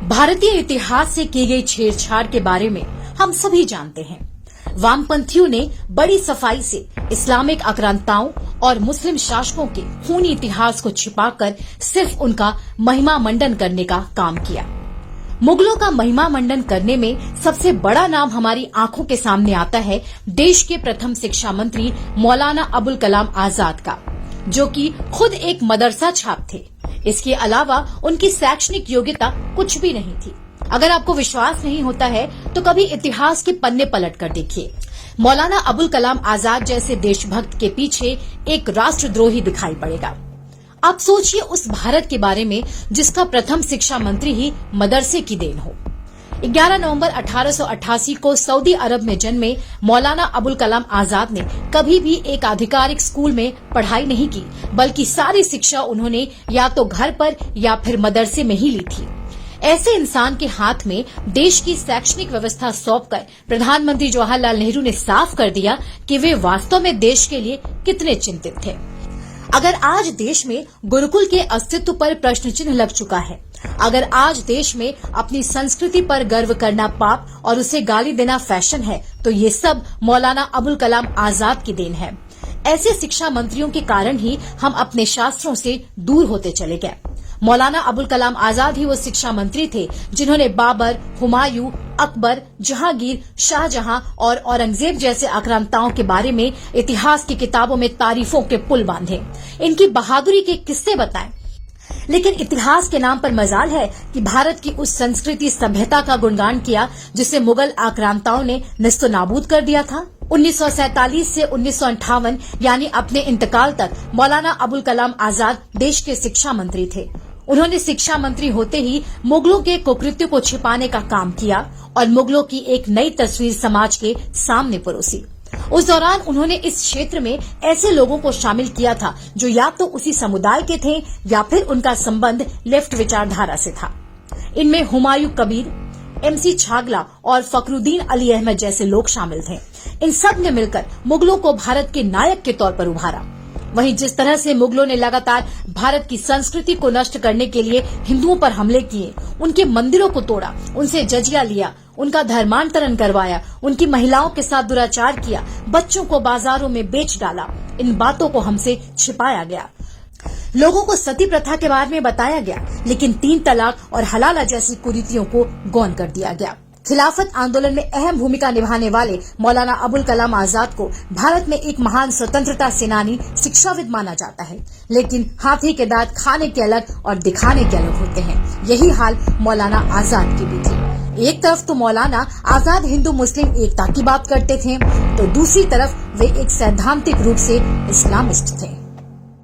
भारतीय इतिहास से की गई छेड़छाड़ के बारे में हम सभी जानते हैं। वामपंथियों ने बड़ी सफाई से इस्लामिक आक्रांताओं और मुस्लिम शासकों के खूनी इतिहास को छिपाकर सिर्फ उनका महिमा मंडन करने का काम किया। मुगलों का महिमा मंडन करने में सबसे बड़ा नाम हमारी आंखों के सामने आता है देश के प्रथम शिक्षा मंत्री मौलाना अबुल कलाम आजाद का, जो कि खुद एक मदरसा छाप थे। इसके अलावा उनकी शैक्षणिक योग्यता कुछ भी नहीं थी। अगर आपको विश्वास नहीं होता है तो कभी इतिहास के पन्ने पलट कर देखिए। मौलाना अबुल कलाम आजाद जैसे देशभक्त के पीछे एक राष्ट्रद्रोही दिखाई पड़ेगा। आप सोचिए उस भारत के बारे में जिसका प्रथम शिक्षा मंत्री ही मदरसे की देन हो। 11 नवंबर 1888 को सऊदी अरब में जन्मे मौलाना अबुल कलाम आजाद ने कभी भी एक आधिकारिक स्कूल में पढ़ाई नहीं की, बल्कि सारी शिक्षा उन्होंने या तो घर पर या फिर मदरसे में ही ली थी। ऐसे इंसान के हाथ में देश की शैक्षणिक व्यवस्था सौंपकर प्रधानमंत्री जवाहरलाल नेहरू ने साफ कर दिया कि वे वास्तव में देश के लिए कितने चिंतित थे। अगर आज देश में गुरुकुल के अस्तित्व पर प्रश्न चिन्ह लग चुका है, अगर आज देश में अपनी संस्कृति पर गर्व करना पाप और उसे गाली देना फैशन है, तो ये सब मौलाना अबुल कलाम आजाद की देन है। ऐसे शिक्षा मंत्रियों के कारण ही हम अपने शास्त्रों से दूर होते चले गए। मौलाना अबुल कलाम आजाद ही वो शिक्षा मंत्री थे जिन्होंने बाबर, हुमायूं, अकबर, जहांगीर, शाहजहां और औरंगजेब जैसे आक्रांताओं के बारे में इतिहास की किताबों में तारीफों के पुल बांधे, इनकी बहादुरी के किस्से बताएं। लेकिन इतिहास के नाम पर मजाल है कि भारत की उस संस्कृति सभ्यता का गुणगान किया जिसे मुगल आक्रांताओं ने निस्तो नाबूद कर दिया था। 1947 से 1958 यानी अपने इंतकाल तक मौलाना अबुल कलाम आजाद देश के शिक्षा मंत्री थे। उन्होंने शिक्षा मंत्री होते ही मुगलों के कुकृत्यों को छिपाने का काम किया और मुगलों की एक नई तस्वीर समाज के सामने परोसी। उस दौरान उन्होंने इस क्षेत्र में ऐसे लोगों को शामिल किया था जो या तो उसी समुदाय के थे या फिर उनका संबंध लेफ्ट विचारधारा से था। इनमें हुमायूं कबीर, MC छागला और फखरुद्दीन अली अहमद जैसे लोग शामिल थे। इन सब ने मिलकर मुगलों को भारत के नायक के तौर पर उभारा। वहीं जिस तरह से मुगलों ने लगातार भारत की संस्कृति को नष्ट करने के लिए हिंदुओं पर हमले किए, उनके मंदिरों को तोड़ा, उनसे जजिया लिया, उनका धर्मांतरण करवाया, उनकी महिलाओं के साथ दुराचार किया, बच्चों को बाजारों में बेच डाला, इन बातों को हमसे छिपाया गया। लोगों को सती प्रथा के बारे में बताया गया, लेकिन 3 तलाक और हलाला जैसी कुरीतियों को गौन कर दिया गया। खिलाफत आंदोलन में अहम भूमिका निभाने वाले मौलाना अबुल कलाम आजाद को भारत में एक महान स्वतंत्रता सेनानी, शिक्षाविद माना जाता है। लेकिन हाथी के दांत खाने के अलग और दिखाने के अलग होते हैं। यही हाल मौलाना आजाद की भी थी। एक तरफ तो मौलाना आजाद हिंदू मुस्लिम एकता की बात करते थे, तो दूसरी तरफ वे एक सैद्धांतिक रूप से इस्लामिस्ट थे।